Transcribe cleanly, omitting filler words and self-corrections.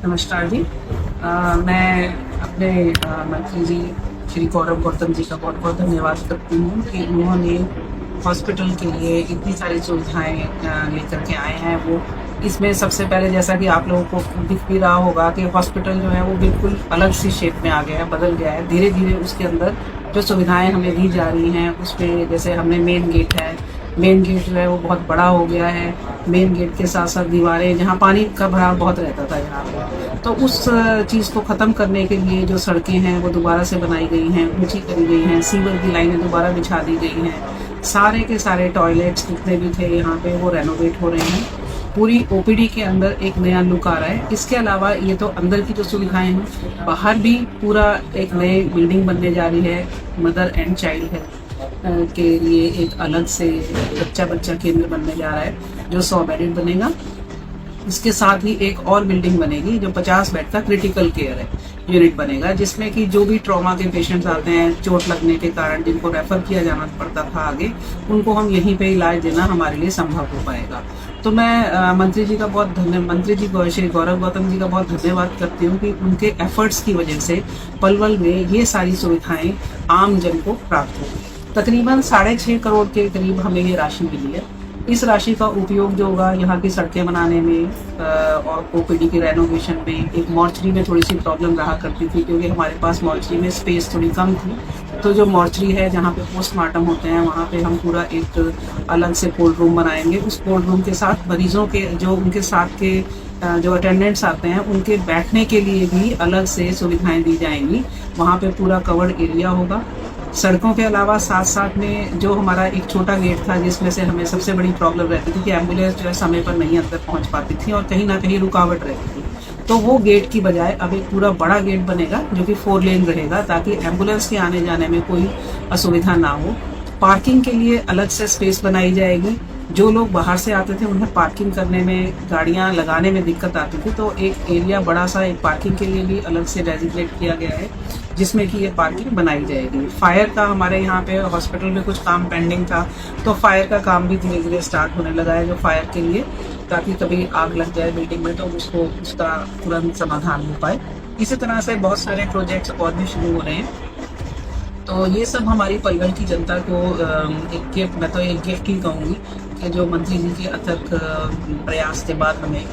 नमस्कार जी। मैं अपने मंत्री जी श्री गौरव गौतम जी का बहुत बहुत धन्यवाद करती हूँ कि उन्होंने हॉस्पिटल के लिए इतनी सारी सुविधाएं लेकर के आए हैं। वो इसमें सबसे पहले, जैसा कि आप लोगों को दिख भी रहा होगा, कि हॉस्पिटल जो है वो बिल्कुल अलग सी शेप में आ गया है, बदल गया है। धीरे धीरे उसके अंदर जो सुविधाएं हमें दी जा रही हैं उस पर, जैसे हमने मेन गेट है, मेन गेट जो है वो बहुत बड़ा हो गया है। मेन गेट के साथ साथ दीवारें, जहाँ पानी का भराव बहुत रहता था यहाँ पे, तो उस चीज़ को ख़त्म करने के लिए जो सड़कें हैं वो दोबारा से बनाई गई हैं, ऊंची करी गई हैं, सीवर की लाइनें दोबारा बिछा दी गई हैं। सारे के सारे टॉयलेट्स जितने भी थे यहाँ पे वो रेनोवेट हो रहे हैं। पूरी ओपीडी के अंदर एक नया लुक आ रहा है। इसके अलावा ये तो अंदर की जो सुविधाएं हैं, बाहर भी पूरा एक नई बिल्डिंग बनने जा रही है। मदर एंड चाइल्ड हेल्थ के लिए एक अलग से बच्चा केंद्र बनने जा रहा है जो 100 बेडेड बनेगा। इसके साथ ही एक और बिल्डिंग बनेगी जो 50 बेड का क्रिटिकल केयर है यूनिट बनेगा, जिसमें कि जो भी ट्रॉमा के पेशेंट्स आते हैं चोट लगने के कारण, जिनको रेफर किया जाना पड़ता था आगे, उनको हम यहीं पे इलाज देना हमारे लिए संभव हो पाएगा। तो मैं मंत्री जी श्री गौरव गौतम जी का बहुत धन्यवाद करती हूँ कि उनके एफर्ट्स की वजह से पलवल में ये सारी सुविधाएं आम जन को प्राप्त होगी। तकरीबन 6.5 करोड़ के करीब हमें ये राशि मिली है। इस राशि का उपयोग जो होगा यहाँ की सड़कें बनाने में और ओपीडी के रेनोवेशन में। एक मॉर्चरी में थोड़ी सी प्रॉब्लम रहा करती थी, क्योंकि हमारे पास मॉर्चरी में स्पेस थोड़ी कम थी। तो जो मॉर्चरी है जहाँ पे पोस्टमार्टम होते हैं, वहाँ पे हम पूरा एक अलग से कोल्ड रूम बनाएंगे। उस कोल्ड रूम के साथ मरीजों के जो उनके साथ के जो अटेंडेंट्स आते हैं उनके बैठने के लिए भी अलग से सुविधाएं दी जाएंगी। वहाँ पे पूरा कवर्ड एरिया होगा। सड़कों के अलावा साथ साथ में जो हमारा एक छोटा गेट था, जिसमें से हमें सबसे बड़ी प्रॉब्लम रहती थी कि एम्बुलेंस जो है समय पर नहीं अंदर पहुंच पाती थी और कहीं ना कहीं रुकावट रहती थी, तो वो गेट की बजाय अब एक पूरा बड़ा गेट बनेगा जो कि 4 लेन रहेगा, ताकि एम्बुलेंस के आने जाने में कोई असुविधा ना हो। पार्किंग के लिए अलग से स्पेस बनाई जाएगी। जो लोग बाहर से आते थे उन्हें पार्किंग करने में, गाड़ियां लगाने में दिक्कत आती थी, तो एक एरिया बड़ा सा एक पार्किंग के लिए भी अलग से डेजिग्नेट किया गया है, जिसमें कि ये पार्किंग बनाई जाएगी। फायर का हमारे यहाँ पे हॉस्पिटल में कुछ काम पेंडिंग था, तो फायर का काम भी धीरे धीरे स्टार्ट होने लगा है, जो फायर के लिए, ताकि कभी आग लग जाए बिल्डिंग में तो उसका तुरंत समाधान हो पाए। इसी तरह से बहुत सारे प्रोजेक्ट्स और भी शुरू हो रहे हैं। तो ये सब हमारी पलवल की जनता को मैं तो एक गिफ्ट ही कहूँगी कि जो मंत्री जी के अथक प्रयास के बाद हमें